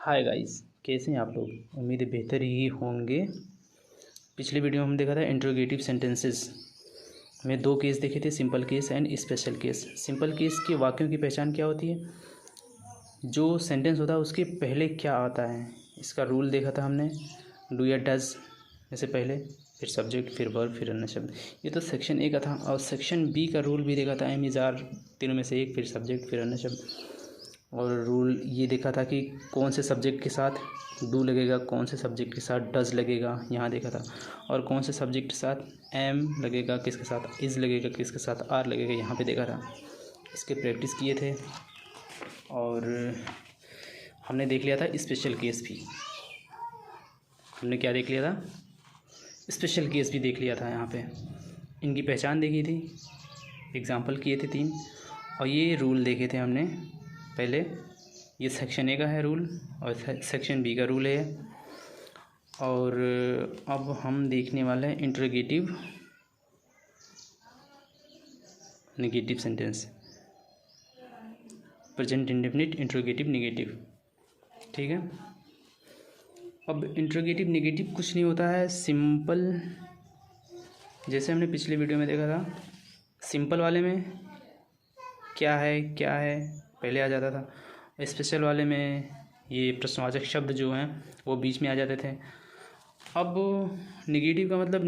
Hi guys, कैसे हैं आप लोग। उम्मीद है बेहतर ही होंगे। पिछले वीडियो में हम देखा था इंट्रोगेटिव सेंटेंसेस में दो केस देखे थे, simple case and special case. Simple case के वाक्यों की पहचान क्या होती है, जो सेंटेंस होता है उसके पहले क्या आता है, इसका रूल देखा था हमने। डू या डज में से पहले, फिर सब्जेक्ट, फिर वर्ब, फिर अन्य शब्द। ये तो सेक्शन ए का था। और सेक्शन बी का रूल भी देखा था, एम इज़ आर, तीनों में से एक, फिर सब्जेक्ट, फिर अन्य शब्द। और रूल ये देखा था कि कौन से सब्जेक्ट के साथ डू लगेगा, कौन से सब्जेक्ट के साथ डज लगेगा, यहाँ देखा था। और कौन से सब्जेक्ट के साथ एम लगेगा, किसके साथ इज़ लगेगा, किसके साथ आर लगेगा, यहाँ पे देखा था। इसके प्रैक्टिस किए थे। और हमने देख लिया था स्पेशल केस भी। हमने क्या देख लिया था, स्पेशल केस भी देख लिया था। यहाँ पे इनकी पहचान देखी थी, एग्जाम्पल किए थे 3। और ये रूल देखे थे हमने पहले। ये सेक्शन ए का है रूल और सेक्शन बी का रूल है। और अब हम देखने वाले हैं interrogative negative sentence, present indefinite interrogative negative. ठीक है। अब इंट्रोगेटिव नेगेटिव कुछ नहीं होता है, सिंपल। जैसे हमने पिछले वीडियो में देखा था, सिंपल वाले में क्या है पहले आ जाता था। स्पेशल वाले में ये प्रश्नवाचक शब्द जो हैं वो बीच में आ जाते थे। अब निगेटिव का मतलब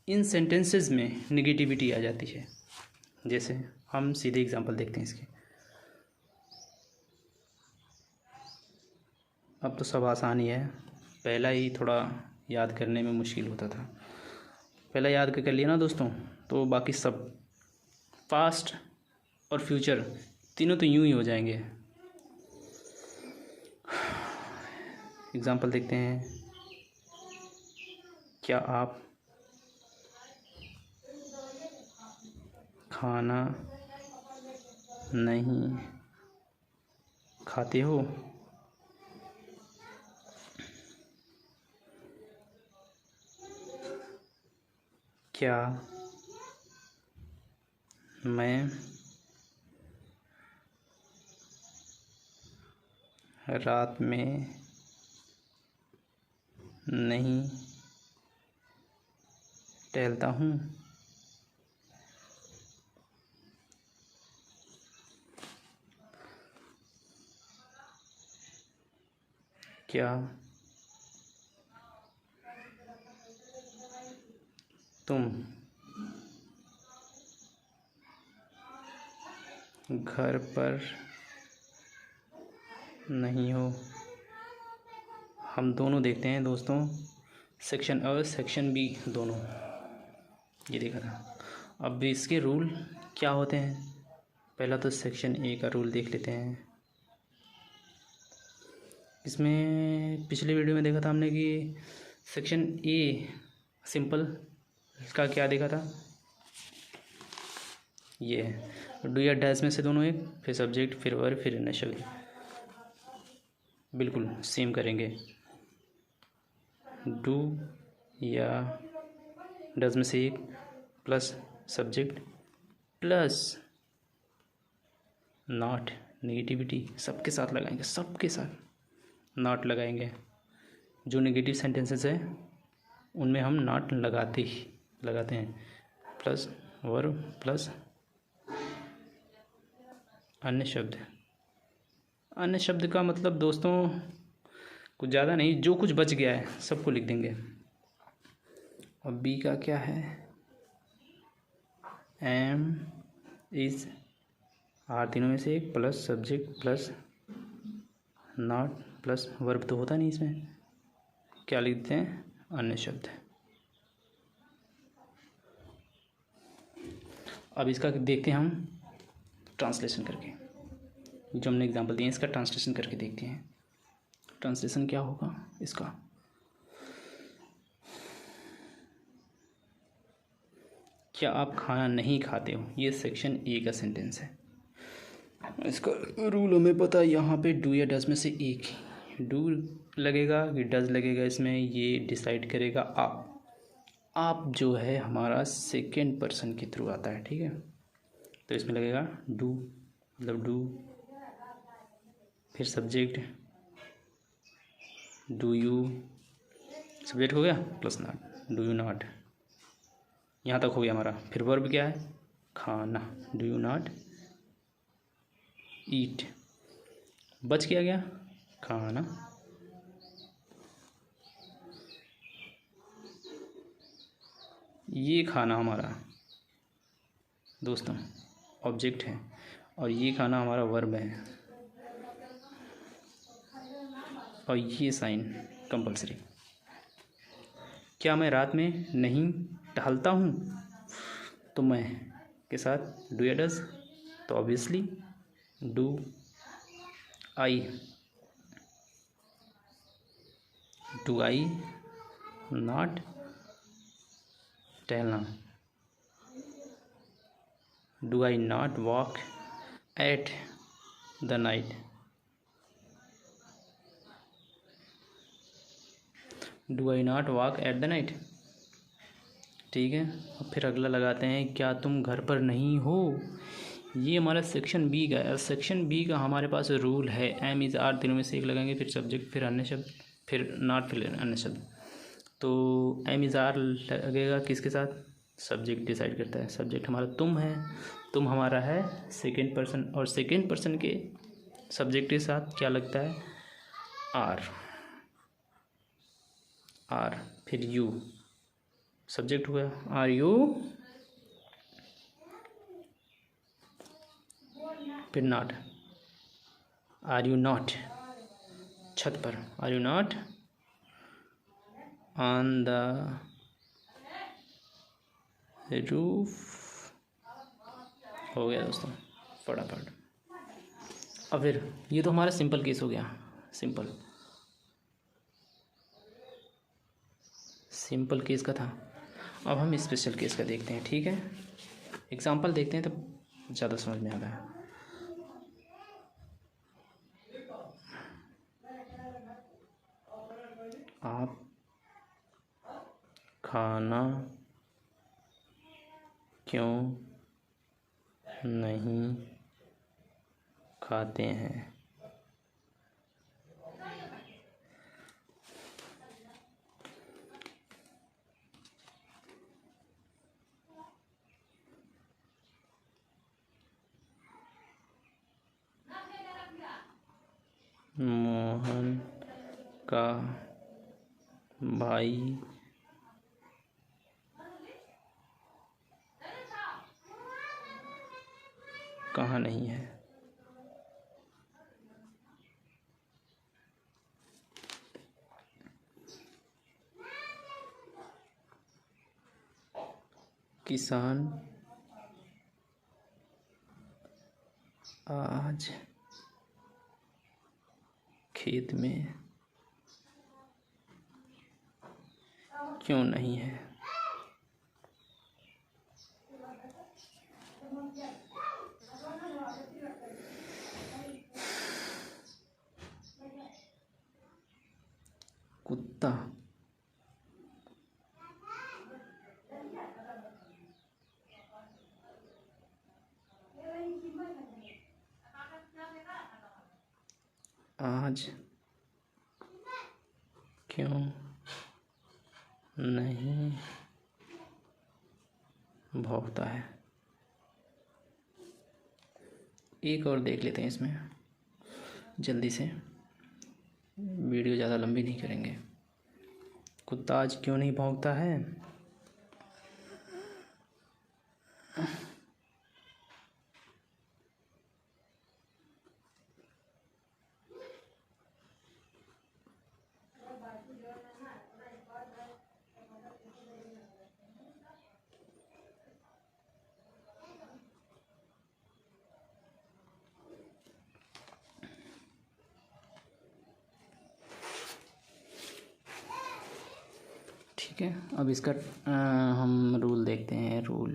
इन सेंटेंसेस में निगेटिविटी आ जाती है। जैसे हम सीधे एग्जांपल देखते हैं इसके। अब तो सब आसान ही है, पहला ही थोड़ा याद करने में मुश्किल होता था। पहला याद कर लिया ना दोस्तों, तो बाकी सब पास्ट और फ्यूचर तीनों तो यूं ही हो जाएंगे। एग्जांपल देखते हैं। क्या आप खाना नहीं खाते हो? क्या मैं रात में नहीं टहलता हूँ? क्या तुम घर पर नहीं हो? हम दोनों देखते हैं दोस्तों, सेक्शन ए सेक्शन बी दोनों, ये देखा था। अब इसके रूल क्या होते हैं, पहला तो सेक्शन ए का रूल देख लेते हैं। इसमें पिछले वीडियो में देखा था हमने कि सेक्शन ए सिंपल का क्या देखा था, ये डू या डैश में से दोनों एक, फिर सब्जेक्ट, फिर वर्ब, फिर अन्य शब्द। बिल्कुल सेम करेंगे। डू या डज में से एक plus subject plus not, negativity सबके साथ लगाएंगे, सबके साथ नॉट लगाएंगे। जो नेगेटिव सेंटेंसेस है उनमें हम नॉट लगाते हैं। प्लस वर्ब प्लस अन्य शब्द। अन्य शब्द का मतलब दोस्तों कुछ ज़्यादा नहीं, जो कुछ बच गया है सबको लिख देंगे। और बी का क्या है, एम इज़ आर, तीनों में से एक plus subject plus not plus verb तो होता नहीं इसमें, क्या लिख देते हैं, अन्य शब्द। अब इसका देखते हैं हम ट्रांसलेशन करके, जो हमने एग्जांपल दिए इसका ट्रांसलेशन करके देखते हैं। ट्रांसलेशन क्या होगा इसका, क्या आप खाना नहीं खाते हो, ये सेक्शन ए का सेंटेंस है। इसका रूल हमें पता है, यहाँ पे डू या डज में से एक डू लगेगा कि डज लगेगा, इसमें ये डिसाइड करेगा आप जो है हमारा सेकेंड पर्सन के थ्रू आता है। ठीक है, तो इसमें लगेगा डू, मतलब डू, फिर सब्जेक्ट, डू यू, सब्जेक्ट हो गया plus not, do you not, यहाँ तक हो गया हमारा। फिर वर्ब क्या है, खाना, डू यू नॉट ईट, बच क्या गया, खाना। ये खाना हमारा दोस्तों ऑब्जेक्ट है और ये खाना हमारा वर्ब है और ये साइन कंपलसरी। क्या मैं रात में नहीं टहलता हूँ, तो मैं के साथ डू या डज, तो obviously do I, do I not टहलना, do I not walk at the night, do I not walk at the night. ठीक है, अब फिर अगला लगाते हैं, क्या तुम घर पर नहीं हो। ये हमारा सेक्शन बी का है। सेक्शन बी का हमारे पास रूल है, एम इज़ आर, तीनों में से एक लगाएंगे, फिर सब्जेक्ट, फिर अन्य शब्द, फिर नॉट, फिर अन्य शब्द। तो एम इज़ आर लगेगा किसके साथ, सब्जेक्ट डिसाइड करता है। सब्जेक्ट हमारा तुम है, तुम हमारा है सेकेंड पर्सन, और सेकेंड पर्सन के सब्जेक्ट के साथ क्या लगता है, आर, आर, फिर यू, सब्जेक्ट हुआ आर यू, फिर नॉट, आर यू नॉट छत पर, are you not on the roof. हो गया दोस्तों फटाफट। अब फिर ये तो हमारा सिंपल केस हो गया, सिंपल केस का था। अब हम स्पेशल केस का देखते हैं। ठीक है, एग्जाम्पल देखते हैं तब ज़्यादा समझ में आता है। आप खाना क्यों नहीं खाते हैं। मोहन का भाई कहाँ नहीं है। किसान आज खेत में क्यों नहीं है। कुत्ता आज क्यों नहीं भौंकता है। एक और देख लेते हैं इसमें जल्दी से, वीडियो ज़्यादा लंबी नहीं करेंगे। कुत्ता आज क्यों नहीं भौंकता है। ठीक है, अब इसका हम रूल देखते हैं। रूल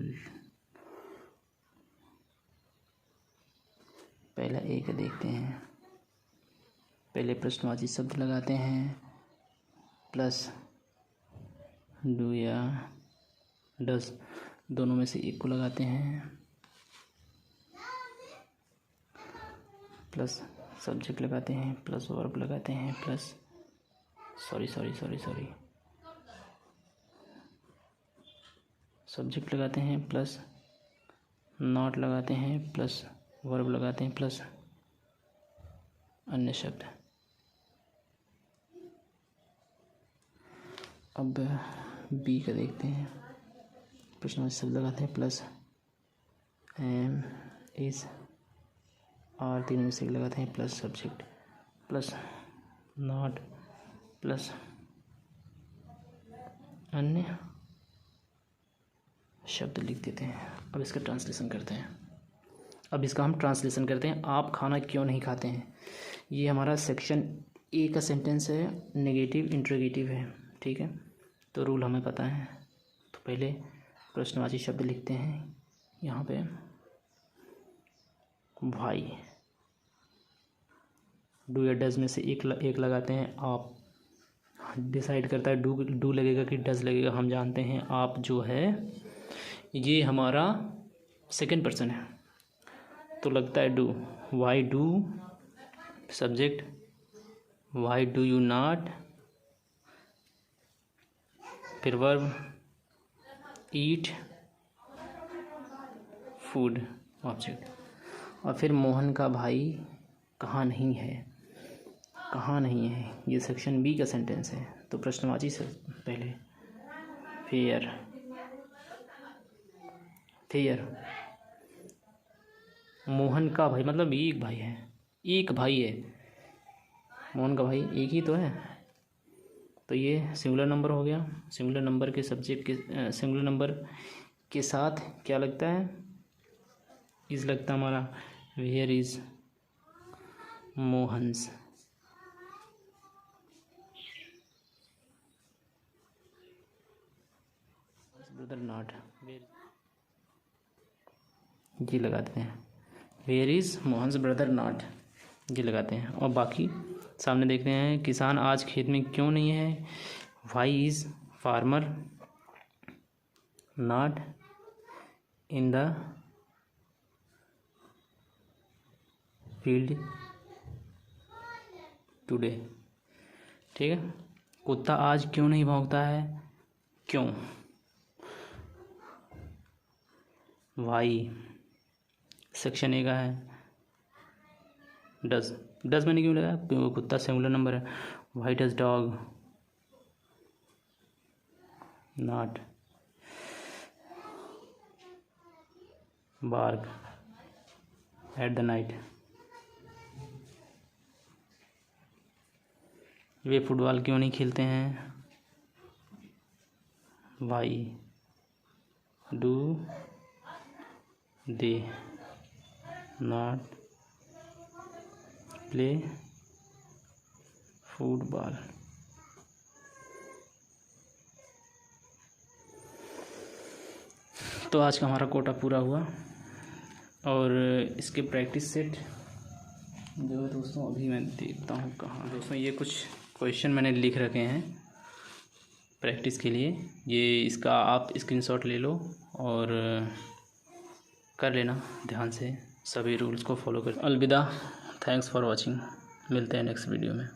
पहला एक देखते हैं। पहले प्रश्नवाची शब्द लगाते हैं, प्लस डू या डस, दोनों में से एक को लगाते हैं, प्लस सब्जेक्ट लगाते हैं, प्लस वर्ब लगाते हैं, प्लस सॉरी सब्जेक्ट लगाते हैं प्लस नॉट लगाते हैं प्लस वर्ब लगाते हैं प्लस अन्य शब्द। अब बी का देखते हैं, प्रश्नवाची शब्द लगाते हैं प्लस एम इस आर तीनों में से लगाते हैं plus subject plus not plus अन्य शब्द लिख देते हैं। अब इसका ट्रांसलेशन करते हैं। आप खाना क्यों नहीं खाते हैं, ये हमारा सेक्शन ए का सेंटेंस है, नेगेटिव इंट्रोगेटिव है, ठीक है। तो रूल हमें पता है। तो पहले प्रश्नवाची शब्द लिखते हैं, यहाँ पे भाई, डू या डज में से एक लगाते हैं। आप डिसाइड करता है डू लगेगा कि डज लगेगा। हम जानते हैं आप जो है ये हमारा सेकंड पर्सन है, तो लगता है do. Why do subject, why do you not, फिर वर्ब ईट फूड ऑब्जेक्ट, और फिर मोहन का भाई कहाँ नहीं है। ये सेक्शन बी का सेंटेंस है। तो प्रश्नवाची से पहले फेयर मोहन का भाई मतलब एक भाई है, मोहन का भाई एक ही तो है, तो ये सिंगुलर नंबर हो गया। सिंगुलर नंबर के सब्जेक्ट के सिंगुलर नंबर के साथ क्या लगता है, इज लगता है हमारा। Where is Mohan's, brother not, ये लगाते हैं। Where is Mohan's brother not, ये लगाते हैं। और बाकी सामने देखते हैं, किसान आज खेत में क्यों नहीं है। Why is farmer not in the field today, ठीक है। कुत्ता आज क्यों नहीं भौंकता है, क्यों। वाई सेक्शन ए का है। डज मैंने क्यों लगाया, क्योंकि कुत्ता सिंगुलर नंबर है। Why does dog not bark at the night. वे फुटबॉल क्यों नहीं खेलते हैं। Why do they not play football. तो आज का हमारा कोटा पूरा हुआ, और इसके प्रैक्टिस सेट जो है दोस्तों, अभी मैं देखता हूँ कहाँ। दोस्तों ये कुछ क्वेश्चन मैंने लिख रखे हैं प्रैक्टिस के लिए, ये इसका आप स्क्रीनशॉट ले लो और कर लेना ध्यान से, सभी रूल्स को फॉलो कर। अलविदा, थैंक्स फॉर वॉचिंग, मिलते हैं नेक्स्ट वीडियो में।